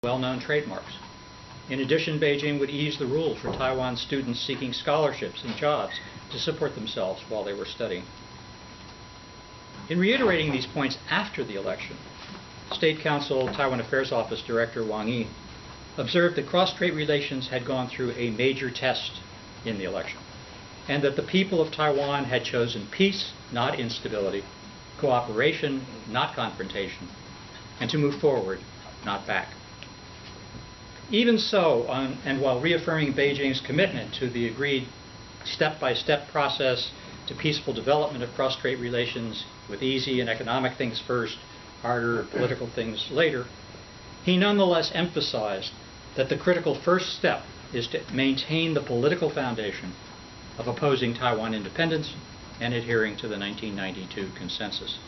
well-known trademarks. In addition, Beijing would ease the rules for Taiwan students seeking scholarships and jobs to support themselves while they were studying. In reiterating these points after the election, State Council Taiwan Affairs Office Director Wang Yi observed that cross-strait relations had gone through a major test in the election, and that the people of Taiwan had chosen peace, not instability, cooperation, not confrontation, and to move forward, not back. Even so, and while reaffirming Beijing's commitment to the agreed step-by-step process to peaceful development of cross-strait relations with easy and economic things first, harder political things later, he nonetheless emphasized that the critical first step is to maintain the political foundation of opposing Taiwan independence and adhering to the 1992 consensus.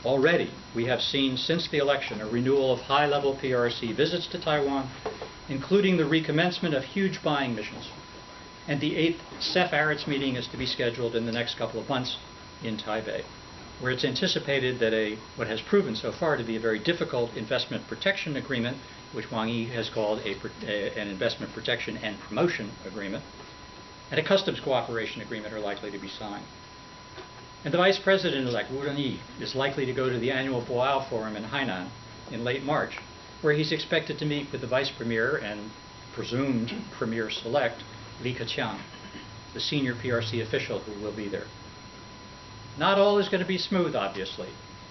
Already, we have seen since the election a renewal of high-level PRC visits to Taiwan, including the recommencement of huge buying missions. And the 8th CEF-ARITS meeting is to be scheduled in the next couple of months in Taipei, where it's anticipated that what has proven so far to be a very difficult investment protection agreement, which Wang Yi has called an investment protection and promotion agreement, and a customs cooperation agreement are likely to be signed. And the Vice President-elect, Wu Rongyi, is likely to go to the annual Boao Forum in Hainan in late March, where he's expected to meet with the Vice Premier and presumed Premier-select, Li Keqiang, the senior PRC official who will be there. Not all is going to be smooth, obviously,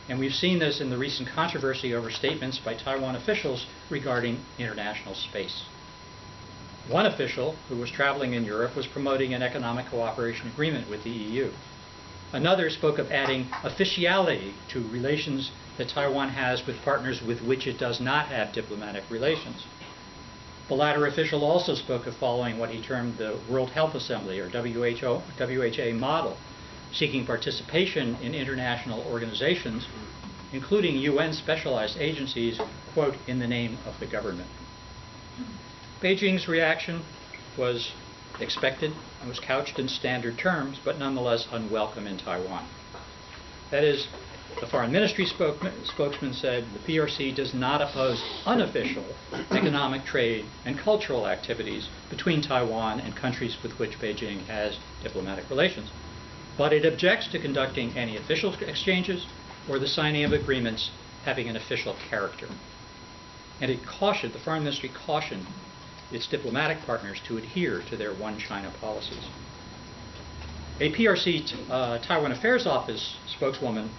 and we've seen this in the recent controversy over statements by Taiwan officials regarding international space. One official who was traveling in Europe was promoting an economic cooperation agreement with the EU. Another spoke of adding officiality to relations that Taiwan has with partners with which it does not have diplomatic relations. The latter official also spoke of following what he termed the World Health Assembly, or WHA model, seeking participation in international organizations, including UN specialized agencies, quote, in the name of the government. Beijing's reaction was expected and was couched in standard terms, but nonetheless unwelcome in Taiwan. That is, the Foreign Ministry spokesman said the PRC does not oppose unofficial economic, trade, and cultural activities between Taiwan and countries with which Beijing has diplomatic relations, but it objects to conducting any official exchanges or the signing of agreements having an official character. And it cautioned, the Foreign Ministry cautioned its diplomatic partners to adhere to their One China policies. A PRC Taiwan Affairs Office spokeswoman,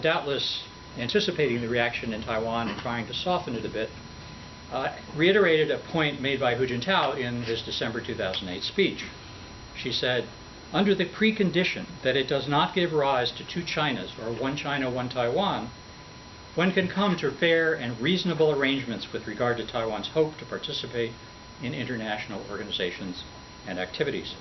doubtless anticipating the reaction in Taiwan and trying to soften it a bit, reiterated a point made by Hu Jintao in his December 2008 speech. She said, under the precondition that it does not give rise to two Chinas, or one China, one Taiwan, one can come to fair and reasonable arrangements with regard to Taiwan's hope to participate in international organizations and activities.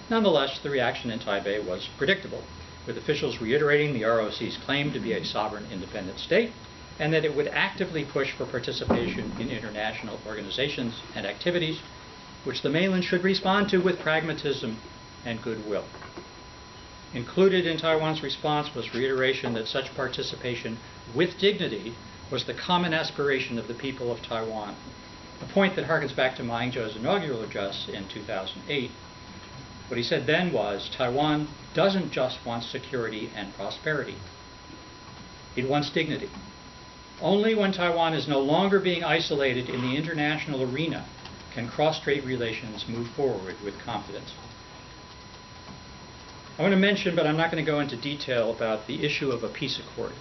Nonetheless, the reaction in Taipei was predictable, with officials reiterating the ROC's claim to be a sovereign independent state and that it would actively push for participation in international organizations and activities, which the mainland should respond to with pragmatism and goodwill. Included in Taiwan's response was reiteration that such participation with dignity was the common aspiration of the people of Taiwan, a point that harkens back to Ma Ying-jeou's inaugural address in 2008. What he said then was, Taiwan doesn't just want security and prosperity. It wants dignity. Only when Taiwan is no longer being isolated in the international arena can cross-strait relations move forward with confidence. I want to mention, but I'm not going to go into detail about the issue of a peace accord.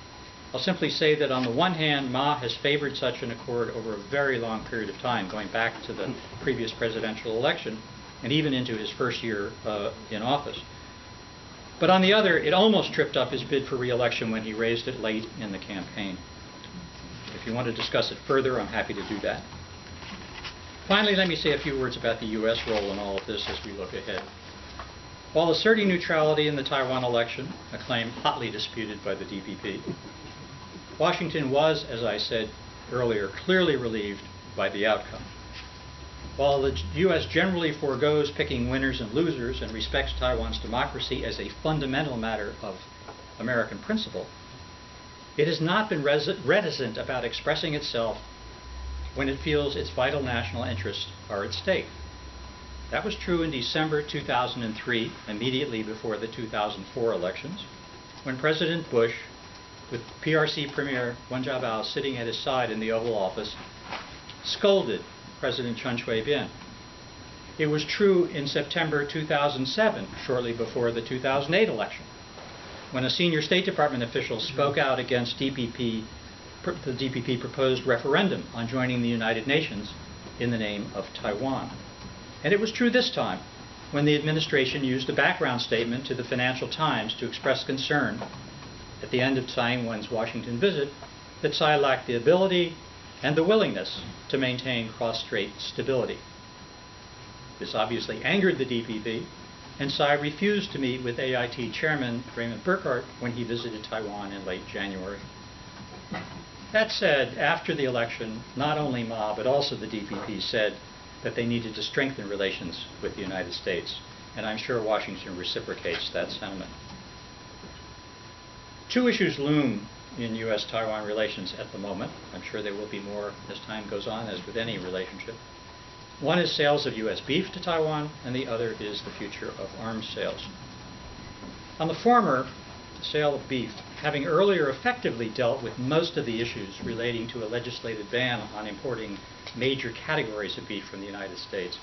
I'll simply say that on the one hand, Ma has favored such an accord over a very long period of time, going back to the previous presidential election and even into his first year in office. But on the other, it almost tripped up his bid for re-election when he raised it late in the campaign. If you want to discuss it further, I'm happy to do that. Finally, let me say a few words about the U.S. role in all of this as we look ahead. While asserting neutrality in the Taiwan election, a claim hotly disputed by the DPP, Washington was, as I said earlier, clearly relieved by the outcome. While the U.S. generally forgoes picking winners and losers and respects Taiwan's democracy as a fundamental matter of American principle, it has not been reticent about expressing itself when it feels its vital national interests are at stake. That was true in December 2003, immediately before the 2004 elections, when President Bush, with PRC Premier Wen Jiabao sitting at his side in the Oval Office, scolded President Chen Shui-bian. It was true in September 2007, shortly before the 2008 election, when a senior State Department official spoke out against the DPP proposed referendum on joining the United Nations in the name of Taiwan. And it was true this time, when the administration used a background statement to the Financial Times to express concern at the end of Tsai Ing-wen's Washington visit that Tsai lacked the ability and the willingness to maintain cross-strait stability. This obviously angered the DPP, and Tsai refused to meet with AIT Chairman Raymond Burkhart when he visited Taiwan in late January. That said, after the election, not only Ma but also the DPP said that they needed to strengthen relations with the United States, and I'm sure Washington reciprocates that sentiment. Two issues loom in U.S.-Taiwan relations at the moment. I'm sure there will be more as time goes on, as with any relationship. One is sales of U.S. beef to Taiwan, and the other is the future of arms sales. On the former, sale of beef, having earlier effectively dealt with most of the issues relating to a legislated ban on importing major categories of beef from the United States,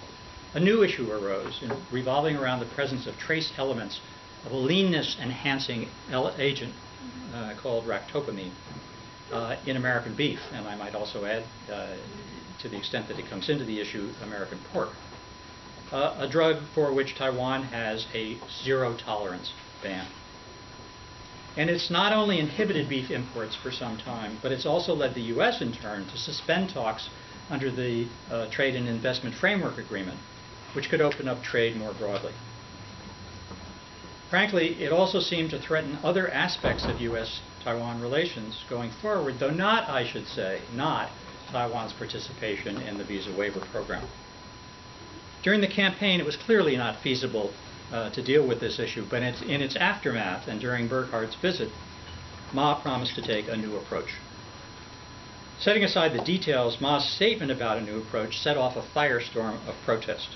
a new issue arose revolving around the presence of trace elements of a leanness-enhancing agent called ractopamine in American beef, and I might also add, to the extent that it comes into the issue, American pork, a drug for which Taiwan has a zero-tolerance ban. And it's not only inhibited beef imports for some time, but it's also led the U.S. in turn to suspend talks under the Trade and Investment Framework Agreement, which could open up trade more broadly. Frankly, it also seemed to threaten other aspects of U.S.-Taiwan relations going forward, though not, I should say, not Taiwan's participation in the visa waiver program. During the campaign, it was clearly not feasible to deal with this issue, but in its aftermath and during Burkhart's visit, Ma promised to take a new approach. Setting aside the details, Ma's statement about a new approach set off a firestorm of protest,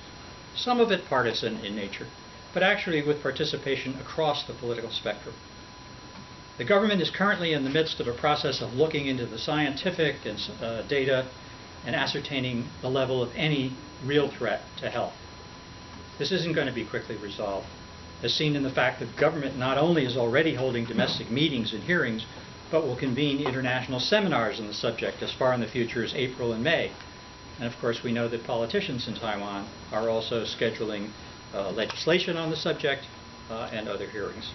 some of it partisan in nature, but actually with participation across the political spectrum. The government is currently in the midst of a process of looking into the scientific and data and ascertaining the level of any real threat to health. This isn't going to be quickly resolved, as seen in the fact that government not only is already holding domestic meetings and hearings, but will convene international seminars on the subject as far in the future as April and May. And of course, we know that politicians in Taiwan are also scheduling legislation on the subject and other hearings.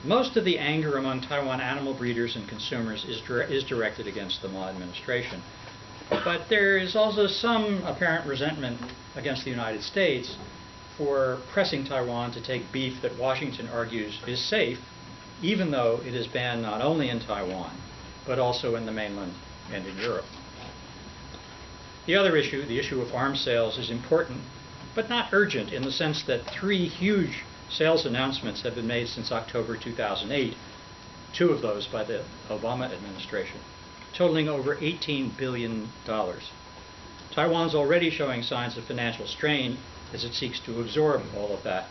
Most of the anger among Taiwan animal breeders and consumers is directed against the Ma administration. But there is also some apparent resentment against the United States for pressing Taiwan to take beef that Washington argues is safe, even though it is banned not only in Taiwan, but also in the mainland and in Europe. The other issue, the issue of arms sales, is important, but not urgent in the sense that 3 huge sales announcements have been made since October 2008, 2 of those by the Obama administration, totaling over $18 billion. Taiwan's already showing signs of financial strain as it seeks to absorb all of that,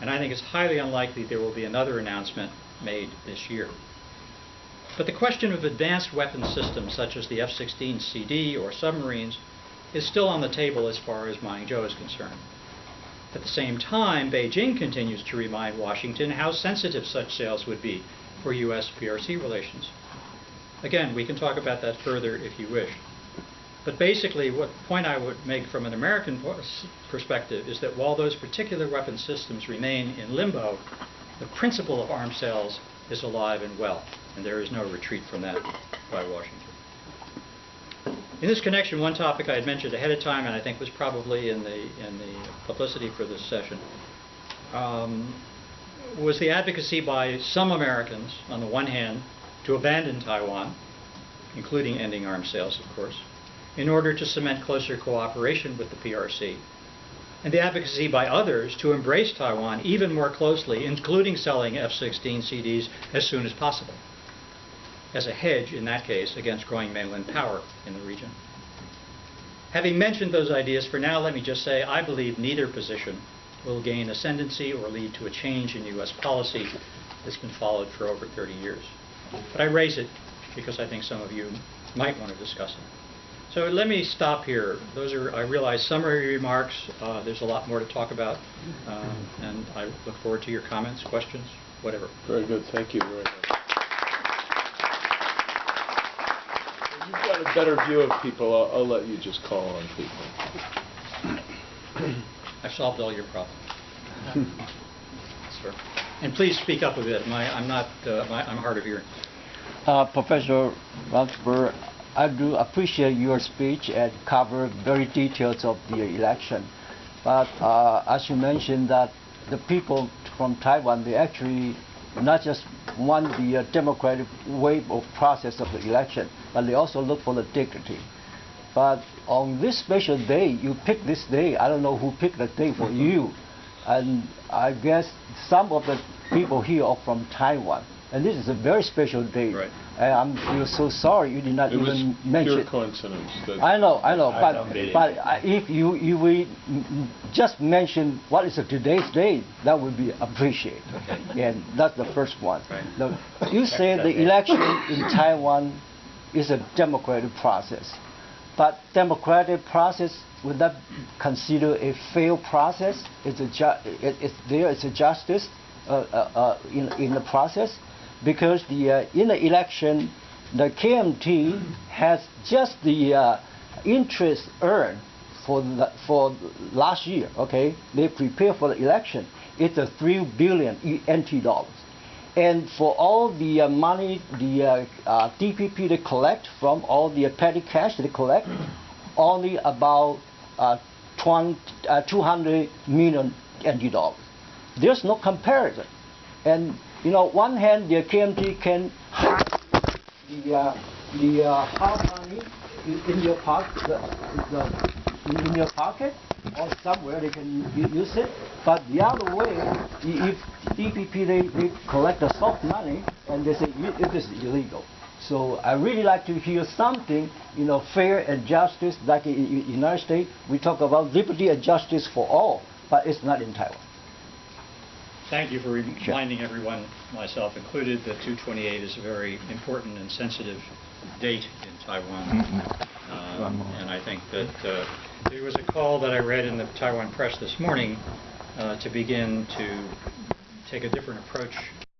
and I think it's highly unlikely there will be another announcement made this year. But the question of advanced weapons systems such as the F-16CD or submarines is still on the table as far as Ying-jeou is concerned. At the same time, Beijing continues to remind Washington how sensitive such sales would be for U.S.-PRC relations. Again, we can talk about that further if you wish. But basically, what point I would make from an American perspective is that while those particular weapon systems remain in limbo, the principle of arms sales is alive and well, and there is no retreat from that by Washington. In this connection, one topic I had mentioned ahead of time, and I think was probably in the publicity for this session, was the advocacy by some Americans, on the one hand, to abandon Taiwan, including ending arms sales, of course, in order to cement closer cooperation with the PRC, and the advocacy by others to embrace Taiwan even more closely, including selling F-16 CDs as soon as possible. as a hedge, in that case, against growing mainland power in the region. Having mentioned those ideas, for now let me just say I believe neither position will gain ascendancy or lead to a change in U.S. policy that's been followed for over 30 years. But I raise it because I think some of you might want to discuss it. So let me stop here. Those are, I realize, summary remarks. There's a lot more to talk about, and I look forward to your comments, questions, whatever. Very good. Thank you very much. When you've got a better view of people, I'll let you just call on people. I've solved all your problems. Sir. And please speak up a bit. I'm hard of hearing. Professor Romberg, I do appreciate your speech and cover very details of the election. But as you mentioned, that the people from Taiwan, they actually not just want the democratic way of process of the election, but they also look for the dignity. But on this special day, you pick this day. I don't know who picked the day for you. And I guess some of the people here are from Taiwan. And this is a very special day. Right. I'm so sorry you did not even mention it. Pure coincidence. I know, but if you will just mention what is today's day, that would be appreciated. Okay. And that's the first one. Right. You say the election in Taiwan is a democratic process, but democratic process, would that consider a fair process? It's a justice in the process? Because in the election, the KMT has just the interest earned for last year. Okay, they prepare for the election. It's a 3 billion NT dollars, and for all the money the DPP they collect from all the petty cash they collect, only about 200 million NT dollars. There's no comparison, and you know, one hand the KMT can hide the hard money in your pocket, in your pocket, or somewhere they can use it. But the other way, if DPP they collect the soft money and they say it is illegal. So I really like to hear something, you know, fair and justice. Like in the United States, we talk about liberty and justice for all, but it's not in Taiwan. Thank you for reminding everyone, myself included, that 2/28 is a very important and sensitive date in Taiwan. And I think that there was a call that I read in the Taiwan press this morning to begin to take a different approach